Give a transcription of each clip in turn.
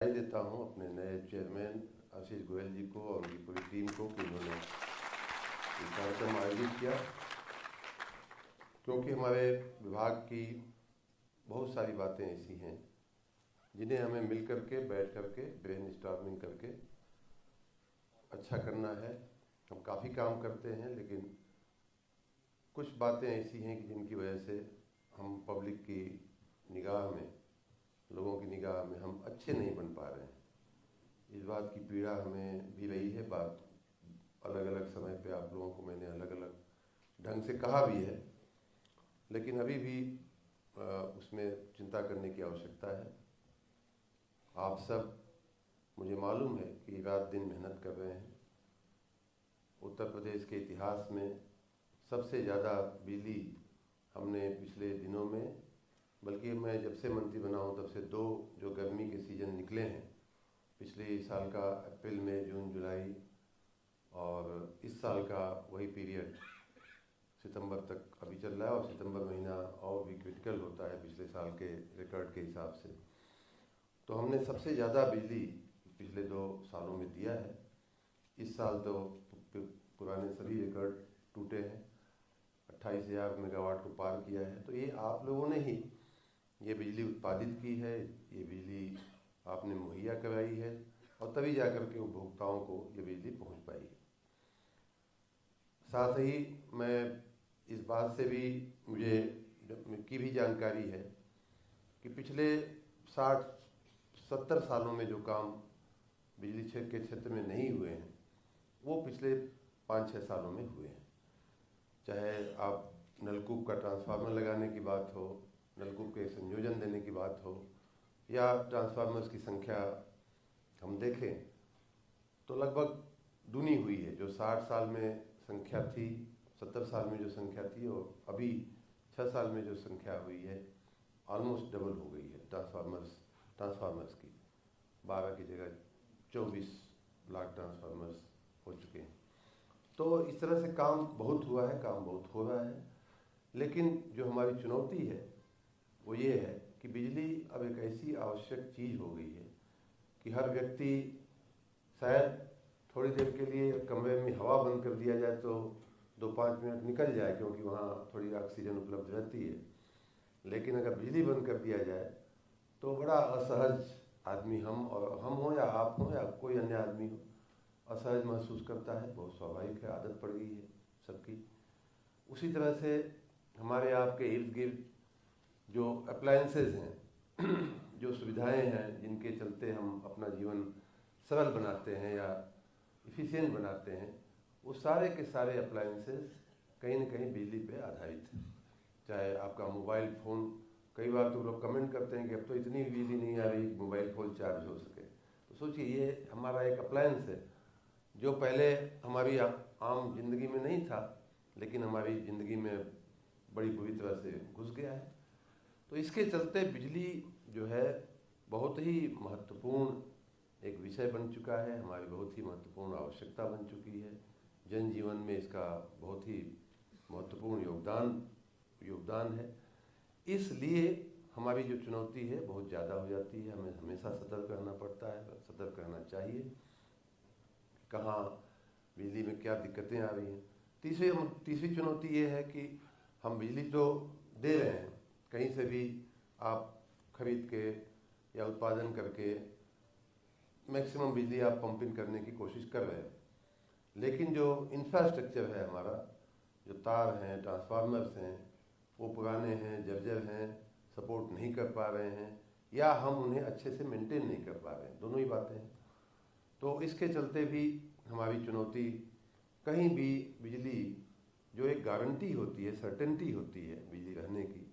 बधाई देता हूं अपने नए चेयरमैन आशीष गोयल जी को और उनकी पूरी टीम को कि उन्होंने ये कार्यक्रम आयोजित किया, क्योंकि हमारे विभाग की बहुत सारी बातें ऐसी हैं जिन्हें हमें मिल करके बैठ करके ब्रेन स्टॉर्मिंग करके अच्छा करना है। हम काफ़ी काम करते हैं, लेकिन कुछ बातें ऐसी हैं कि जिनकी वजह से हम पब्लिक की निगाह में, लोगों की निगाह में हम अच्छे नहीं बन पा रहे हैं। इस बात की पीड़ा हमें भी रही है। बात अलग अलग समय पे आप लोगों को मैंने अलग अलग ढंग से कहा भी है, लेकिन अभी भी उसमें चिंता करने की आवश्यकता है। आप सब, मुझे मालूम है कि रात दिन मेहनत कर रहे हैं। उत्तर प्रदेश के इतिहास में सबसे ज़्यादा बिजली हमने पिछले दिनों में, बल्कि मैं जब से मंत्री बना हूँ तब से दो जो गर्मी के सीज़न निकले हैं, पिछले साल का अप्रैल मई जून जुलाई और इस साल का वही पीरियड सितंबर तक अभी चल रहा है, और सितंबर महीना और भी क्रिटिकल होता है पिछले साल के रिकॉर्ड के हिसाब से। तो हमने सबसे ज़्यादा बिजली पिछले 2 सालों में दिया है। इस साल तो पुराने सभी रिकॉर्ड टूटे हैं, 28,000 मेगावाट को पार किया है। तो ये आप लोगों ने ही ये बिजली उत्पादित की है, ये बिजली आपने मुहैया कराई है, और तभी जाकर के उपभोक्ताओं को ये बिजली पहुंच पाई है। साथ ही मैं इस बात से भी मुझे की भी जानकारी है कि पिछले 60-70 सालों में जो काम बिजली के क्षेत्र में नहीं हुए हैं, वो पिछले 5-6 सालों में हुए हैं। चाहे आप नलकूप का ट्रांसफार्मर लगाने की बात हो, नलकूप के संयोजन देने की बात हो, या ट्रांसफार्मर्स की संख्या हम देखें तो लगभग दूनी हुई है। जो 60 साल में संख्या थी, 70 साल में जो संख्या थी, और अभी 6 साल में जो संख्या हुई है, ऑलमोस्ट डबल हो गई है। ट्रांसफार्मर्स की 12 की जगह 24 लाख ट्रांसफार्मर्स हो चुके हैं। तो इस तरह से काम बहुत हुआ है, काम बहुत हो रहा है। लेकिन जो हमारी चुनौती है वो ये है कि बिजली अब एक ऐसी आवश्यक चीज़ हो गई है कि हर व्यक्ति, शायद थोड़ी देर के लिए कमरे में हवा बंद कर दिया जाए तो 2-5 मिनट निकल जाए, क्योंकि वहाँ थोड़ी ऑक्सीजन उपलब्ध रहती है। लेकिन अगर बिजली बंद कर दिया जाए तो बड़ा असहज आदमी, हम हो या आप हो या कोई अन्य आदमी हो, असहज महसूस करता है। बहुत स्वाभाविक है, आदत पड़ गई है सबकी। उसी तरह से हमारे आपके इर्द गिर्द जो अप्लायंसेज हैं जो सुविधाएं हैं जिनके चलते हम अपना जीवन सरल बनाते हैं या इफ़िशियंट बनाते हैं, वो सारे के सारे अप्लायंसेज कहीं न कहीं बिजली पे आधारित हैं। चाहे आपका मोबाइल फ़ोन, कई बार तो लोग कमेंट करते हैं कि अब तो इतनी बिजली नहीं आ रही मोबाइल फ़ोन चार्ज हो सके। तो सोचिए, ये हमारा एक अप्लायंस है जो पहले हमारी आम जिंदगी में नहीं था, लेकिन हमारी ज़िंदगी में बड़ी बुरी तरह से घुस गया है। तो इसके चलते बिजली जो है बहुत ही महत्वपूर्ण एक विषय बन चुका है, हमारी बहुत ही महत्वपूर्ण आवश्यकता बन चुकी है। जनजीवन में इसका बहुत ही महत्वपूर्ण योगदान है। इसलिए हमारी जो चुनौती है बहुत ज़्यादा हो जाती है। हमें हमेशा सतर्क रहना पड़ता है, सतर्क रहना चाहिए कहाँ बिजली में क्या दिक्कतें आ रही हैं। तीसरी चुनौती ये है कि हम बिजली तो दे रहे हैं, कहीं से भी आप खरीद के या उत्पादन करके मैक्सिमम बिजली आप पंपिंग करने की कोशिश कर रहे हैं, लेकिन जो इंफ्रास्ट्रक्चर है हमारा, जो तार हैं, ट्रांसफार्मर्स हैं, वो पुराने हैं, जर्जर हैं, सपोर्ट नहीं कर पा रहे हैं, या हम उन्हें अच्छे से मेंटेन नहीं कर पा रहे हैं। दोनों ही बातें हैं। तो इसके चलते भी हमारी चुनौती, कहीं भी बिजली जो एक गारंटी होती है, सर्टेनिटी होती है बिजली रहने की,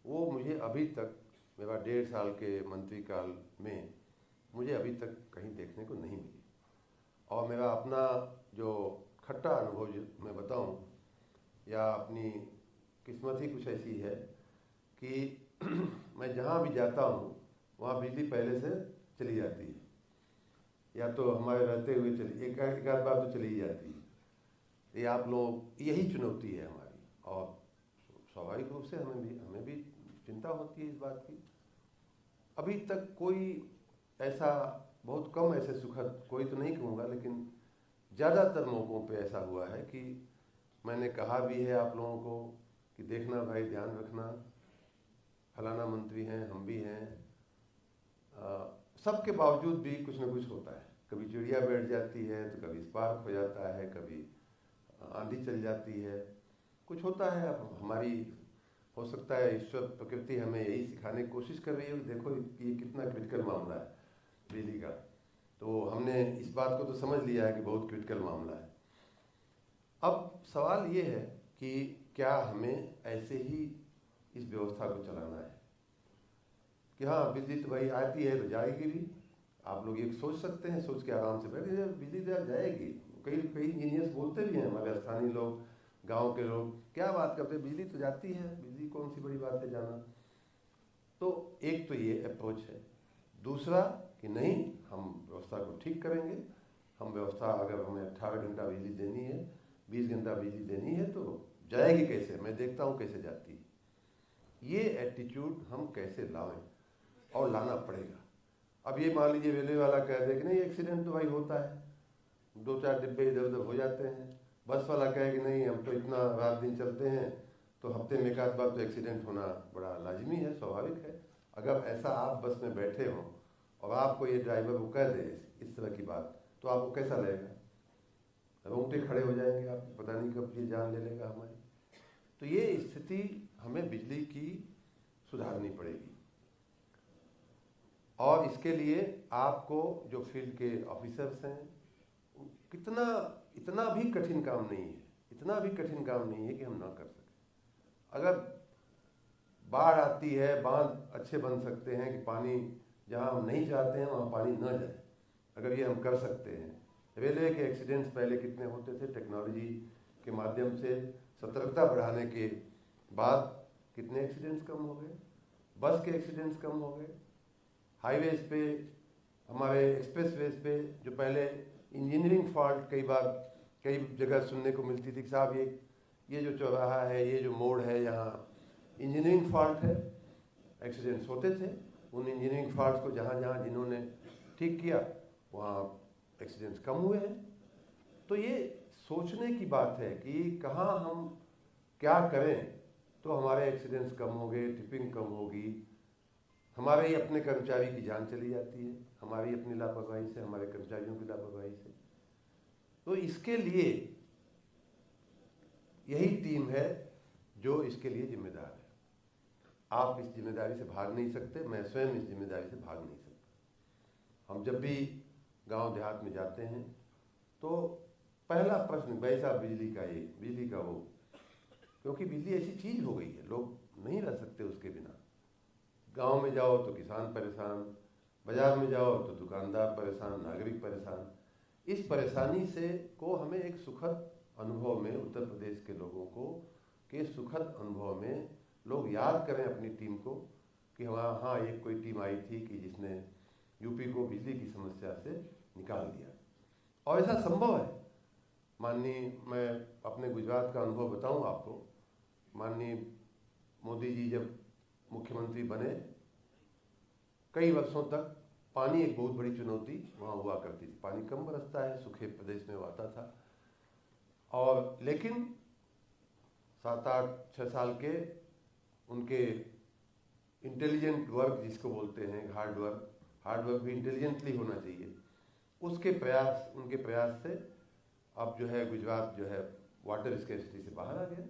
वो मुझे अभी तक, मेरा 1.5 साल के मंत्री काल में, मुझे अभी तक कहीं देखने को नहीं मिली। और मेरा अपना जो खट्टा अनुभव जो मैं बताऊं, या अपनी किस्मत ही कुछ ऐसी है कि मैं जहां भी जाता हूं वहां बिजली पहले से चली जाती है, या तो हमारे रहते हुए चली, एक आध बार तो चली ही जाती है। ये आप लोग, यही चुनौती है हमारी, और स्वाभाविक रूप से हमें भी चिंता होती है इस बात की। अभी तक कोई ऐसा बहुत कम ऐसे सुखद, कोई तो नहीं कहूँगा, लेकिन ज़्यादातर मौक़ों पे ऐसा हुआ है कि मैंने कहा भी है आप लोगों को कि देखना भाई, ध्यान रखना, फलाना मंत्री हैं, हम भी हैं, सबके बावजूद भी कुछ न कुछ होता है। कभी चिड़िया बैठ जाती है, तो कभी स्पार्क हो जाता है, कभी आंधी चल जाती है, कुछ होता है। अब हमारी, हो सकता है ईश्वर प्रकृति हमें यही सिखाने की कोशिश कर रही है कि देखो ये कितना क्रिटिकल मामला है बिजली का। तो हमने इस बात को तो समझ लिया है कि बहुत क्रिटिकल मामला है। अब सवाल ये है कि क्या हमें ऐसे ही इस व्यवस्था को चलाना है कि हाँ बिजली तो भाई आती है तो जाएगी भी। आप लोग ये सोच सकते हैं, सोच के आराम से बैठे, बिजली तो जाएगी। कई इंजीनियर्स बोलते भी हैं, हमारे स्थानीय लोग, गांव के लोग क्या बात करते हैं, बिजली तो जाती है, बिजली कौन सी बड़ी बात है जाना। तो एक तो ये अप्रोच है। दूसरा कि नहीं, हम व्यवस्था को ठीक करेंगे। हम व्यवस्था, अगर हमें 18 घंटा बिजली देनी है, 20 घंटा बिजली देनी है, तो जाएगी कैसे, मैं देखता हूँ कैसे जाती है। ये एटीट्यूड हम कैसे लाएं, और लाना पड़ेगा। अब ये मान लीजिए रेलवे वाला कह दे कि नहीं एक्सीडेंट तो भाई होता है, 2-4 डिब्बे इधर उधर हो जाते हैं। बस वाला कहे कि नहीं हम तो इतना रात दिन चलते हैं, तो हफ्ते में एक आध बार तो एक्सीडेंट होना बड़ा लाजमी है, स्वाभाविक है। अगर ऐसा आप बस में बैठे हो और आपको ये ड्राइवर वो कह दे इस तरह की बात, तो आपको कैसा लगेगा? रोंगटे खड़े हो जाएंगे, आप पता नहीं कब ये जान ले लेगा हमारी। तो ये स्थिति हमें बिजली की सुधारनी पड़ेगी, और इसके लिए आपको जो फील्ड के ऑफिसर्स हैं, इतना भी कठिन काम नहीं है, इतना भी कठिन काम नहीं है कि हम ना कर सकें। अगर बाढ़ आती है, बांध अच्छे बन सकते हैं कि पानी जहां हम नहीं चाहते हैं वहां पानी न जाए, अगर ये हम कर सकते हैं। रेलवे के एक्सीडेंट्स पहले कितने होते थे, टेक्नोलॉजी के माध्यम से सतर्कता बढ़ाने के बाद कितने एक्सीडेंट्स कम हो गए, बस के एक्सीडेंट्स कम हो गए। हाईवेज पे, हमारे एक्सप्रेसवेज पे जो पहले इंजीनियरिंग फॉल्ट कई जगह सुनने को मिलती थी कि साहब ये जो चौराहा है, ये जो मोड़ है, यहाँ इंजीनियरिंग फॉल्ट है, एक्सीडेंट्स होते थे। उन इंजीनियरिंग फॉल्ट को जहाँ जहाँ जिन्होंने ठीक किया वहाँ एक्सीडेंट्स कम हुए हैं। तो ये सोचने की बात है कि कहाँ हम क्या करें तो हमारे एक्सीडेंट्स कम होंगे, टिपिंग कम होगी, हमारे ही अपने कर्मचारी की जान चली जाती है, हमारी अपनी लापरवाही से, हमारे कर्मचारियों की लापरवाही से। तो इसके लिए यही टीम है जो इसके लिए जिम्मेदार है। आप इस जिम्मेदारी से भाग नहीं सकते, मैं स्वयं इस जिम्मेदारी से भाग नहीं सकता। हम जब भी गांव देहात में जाते हैं तो पहला प्रश्न वैसा बिजली का ये, बिजली का वो, क्योंकि बिजली ऐसी चीज हो गई है, लोग नहीं रह सकते उसके बिना। गांव में जाओ तो किसान परेशान, बाजार में जाओ तो दुकानदार परेशान, नागरिक परेशान। इस परेशानी से को हमें एक सुखद अनुभव में, उत्तर प्रदेश के लोगों को के सुखद अनुभव में लोग याद करें अपनी टीम को कि हाँ एक कोई टीम आई थी कि जिसने यूपी को बिजली की समस्या से निकाल दिया, और ऐसा संभव है। माननीय, मैं अपने गुजरात का अनुभव बताऊं आपको। माननीय मोदी जी जब मुख्यमंत्री बने, कई वर्षों तक पानी एक बहुत बड़ी चुनौती वहाँ हुआ करती थी। पानी कम बरसता है, सूखे प्रदेश में आता था, और लेकिन 7-8-6 साल के उनके इंटेलिजेंट वर्क जिसको बोलते हैं, हार्ड वर्क भी इंटेलिजेंटली होना चाहिए, उनके प्रयास से अब जो है गुजरात जो है वाटर स्कैर्सिटी से बाहर आ गया।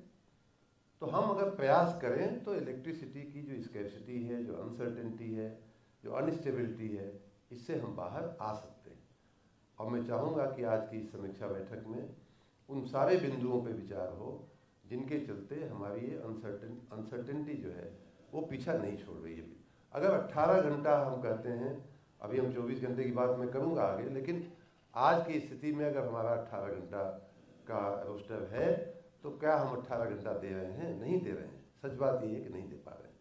तो हम अगर प्रयास करें तो इलेक्ट्रिसिटी की जो स्कैर्सिटी है, जो अनसर्टेनिटी है, जो अनस्टेबिलिटी है, इससे हम बाहर आ सकते हैं। और मैं चाहूँगा कि आज की इस समीक्षा बैठक में उन सारे बिंदुओं पे विचार हो जिनके चलते हमारी ये अनसर्टेनिटी जो है वो पीछा नहीं छोड़ रही है। अगर 18 घंटा हम कहते हैं, अभी हम 24 घंटे की बात मैं करूँगा आगे, लेकिन आज की स्थिति में अगर हमारा 18 घंटा का रोस्टर है तो क्या हम 18 घंटा दे रहे हैं? नहीं दे रहे हैं। सच बात ये है कि नहीं दे पा रहे हैं।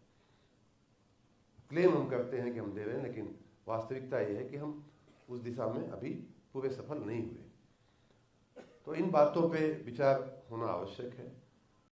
क्लेम हम करते हैं कि हम दे रहे हैं, लेकिन वास्तविकता ये है कि हम उस दिशा में अभी पूरे सफल नहीं हुए। तो इन बातों पे विचार होना आवश्यक है।